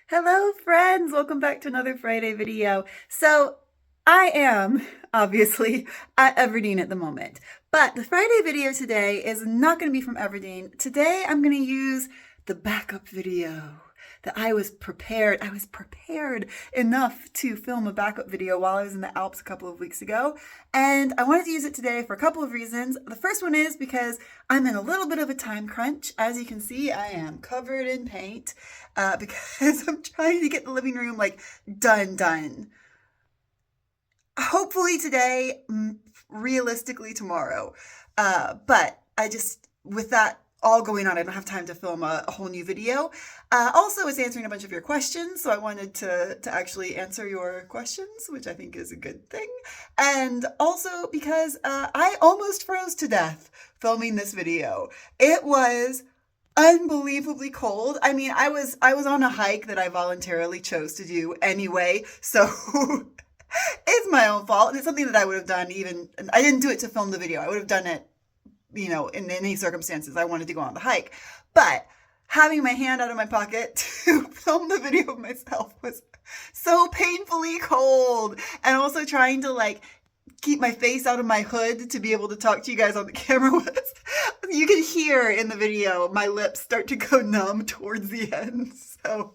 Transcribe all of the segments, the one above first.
Hello friends, welcome back to another Friday video. So I am obviously at Everdeen at the moment, but the Friday video today is not going to be from Everdeen. Today I'm going to use the backup video that I was prepared enough to film a backup video while I was in the Alps a couple of weeks ago. And I wanted to use it today for a couple of reasons. The first one is because I'm in a little bit of a time crunch. As you can see, I am covered in paint because I'm trying to get the living room like done. Hopefully today, realistically tomorrow. But with that all going on, I don't have time to film a whole new video. Also, I was answering a bunch of your questions, so I wanted to actually answer your questions, which I think is a good thing. And also because I almost froze to death filming this video. It was unbelievably cold. I mean, I was on a hike that I voluntarily chose to do anyway, so it's my own fault. And it's something that I would have done I didn't do it to film the video. I would have done it in any circumstances I wanted to go on the hike. But having my hand out of my pocket to film the video of myself was so painfully cold. And also trying to keep my face out of my hood to be able to talk to you guys on the camera was, you can hear in the video, my lips start to go numb towards the end. So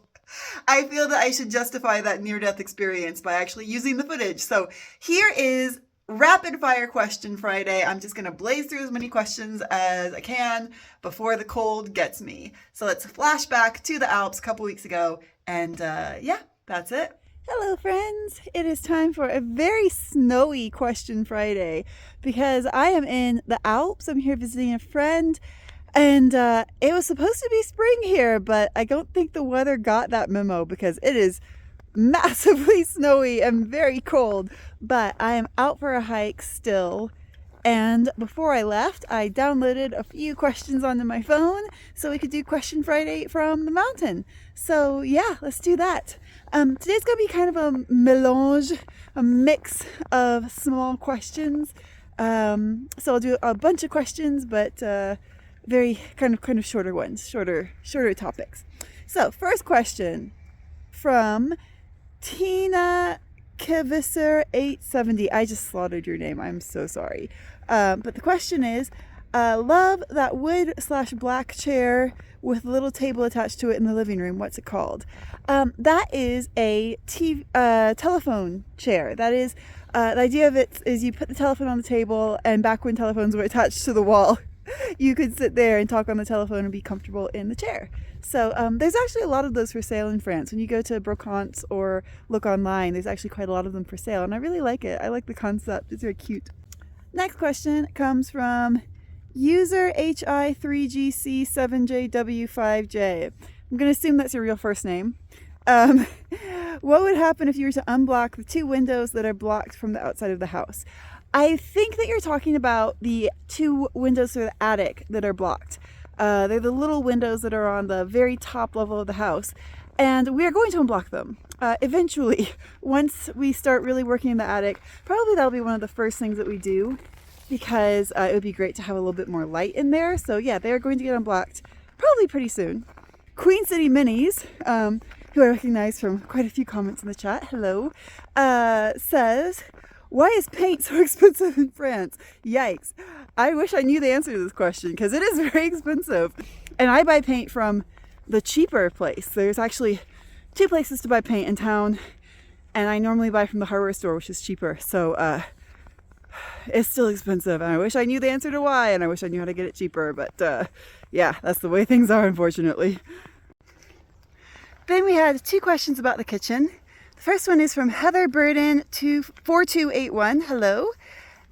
I feel that I should justify that near-death experience by actually using the footage. So here is Rapid Fire Question Friday. I'm just going to blaze through as many questions as I can before the cold gets me. So let's flash back to the Alps a couple weeks ago. And yeah, that's it. Hello friends, it is time for a very snowy Question Friday because I am in the Alps. I'm here visiting a friend and it was supposed to be spring here, but I don't think the weather got that memo because it is massively snowy and very cold. But I am out for a hike still, and before I left I downloaded a few questions onto my phone so we could do Question Friday from the mountain. So yeah, let's do that. Today's gonna be kind of a melange, a mix of small questions. So I'll do a bunch of questions, but very kind of shorter ones, shorter topics. So first question from Tina Kivisser 870. I just slaughtered your name. I'm so sorry. But the question is, love that wood/black chair with a little table attached to it in the living room. What's it called? That is a telephone chair. That is, the idea of it is you put the telephone on the table, and back when telephones were attached to the wall, you could sit there and talk on the telephone and be comfortable in the chair. So there's actually a lot of those for sale in France. When you go to Brocante or look online, there's actually quite a lot of them for sale, and I really like it. I like the concept. It's very cute. Next question comes from user HI3GC7JW5J. I'm going to assume that's your real first name. What would happen if you were to unblock the two windows that are blocked from the outside of the house? I think that you're talking about the two windows to the attic that are blocked. They're the little windows that are on the very top level of the house, and we are going to unblock them. Eventually, once we start really working in the attic, probably that'll be one of the first things that we do, because it would be great to have a little bit more light in there. So yeah, they're going to get unblocked probably pretty soon. Queen City Minis, who I recognize from quite a few comments in the chat, hello, says, why is paint so expensive in France? Yikes. I wish I knew the answer to this question because it is very expensive. And I buy paint from the cheaper place. There's actually two places to buy paint in town, and I normally buy from the hardware store, which is cheaper. So it's still expensive, and I wish I knew the answer to why, and I wish I knew how to get it cheaper. But yeah, that's the way things are, unfortunately. Then we had two questions about the kitchen. The first one is from Heather Burden 4281. Hello.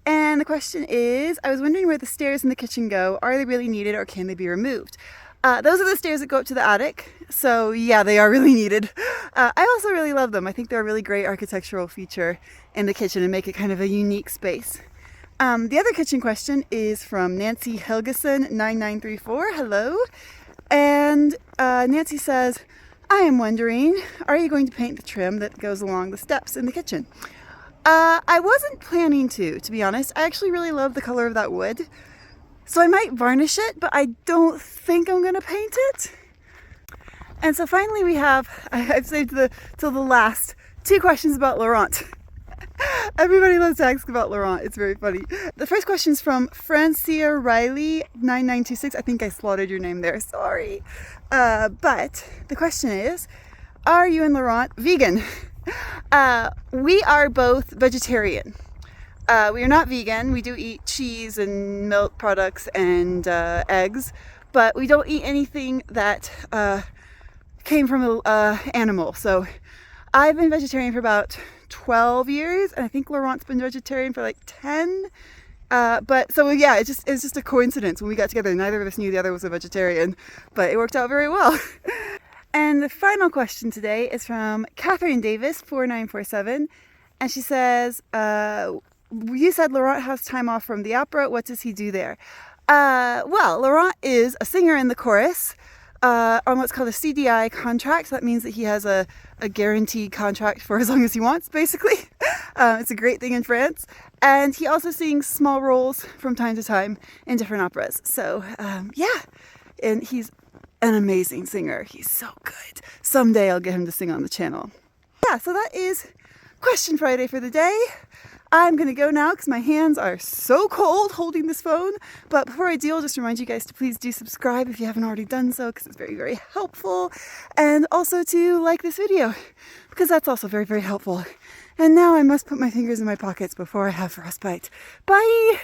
And the question is, I was wondering where the stairs in the kitchen go. Are they really needed, or can they be removed? Those are the stairs that go up to the attic. So yeah, they are really needed. I also really love them. I think they're a really great architectural feature in the kitchen and make it kind of a unique space. The other kitchen question is from Nancy Helgeson 9934. Hello. And Nancy says, I am wondering, are you going to paint the trim that goes along the steps in the kitchen? I wasn't planning to be honest. I actually really love the color of that wood. So I might varnish it, but I don't think I'm going to paint it. And so finally we have, I've saved till the last 2 questions about Laurent. Everybody loves to ask about Laurent. It's very funny. The first question is from Francia Riley 9926. I think I slaughtered your name there. Sorry. But the question is, are you and Laurent vegan? We are both vegetarian. We are not vegan. We do eat cheese and milk products and eggs, but we don't eat anything that came from an animal. So I've been vegetarian for about 12 years, and I think Laurent's been vegetarian for like 10. But so yeah, it's just a coincidence. When we got together, neither of us knew the other was a vegetarian, but it worked out very well. And the final question today is from Catherine Davis 4947, and she says, you said Laurent has time off from the opera. What does he do there? Well, Laurent is a singer in the chorus on what's called a CDI contract. So that means that he has a guaranteed contract for as long as he wants, basically. It's a great thing in France. And he also sings small roles from time to time in different operas. So yeah, and he's an amazing singer. He's so good. Someday I'll get him to sing on the channel. Yeah, so that is Question Friday for the day. I'm going to go now because my hands are so cold holding this phone. But before I do, I'll just remind you guys to please do subscribe if you haven't already done so, because it's very, very helpful. And also to like this video, because that's also very, very helpful. And now I must put my fingers in my pockets before I have frostbite. Bye!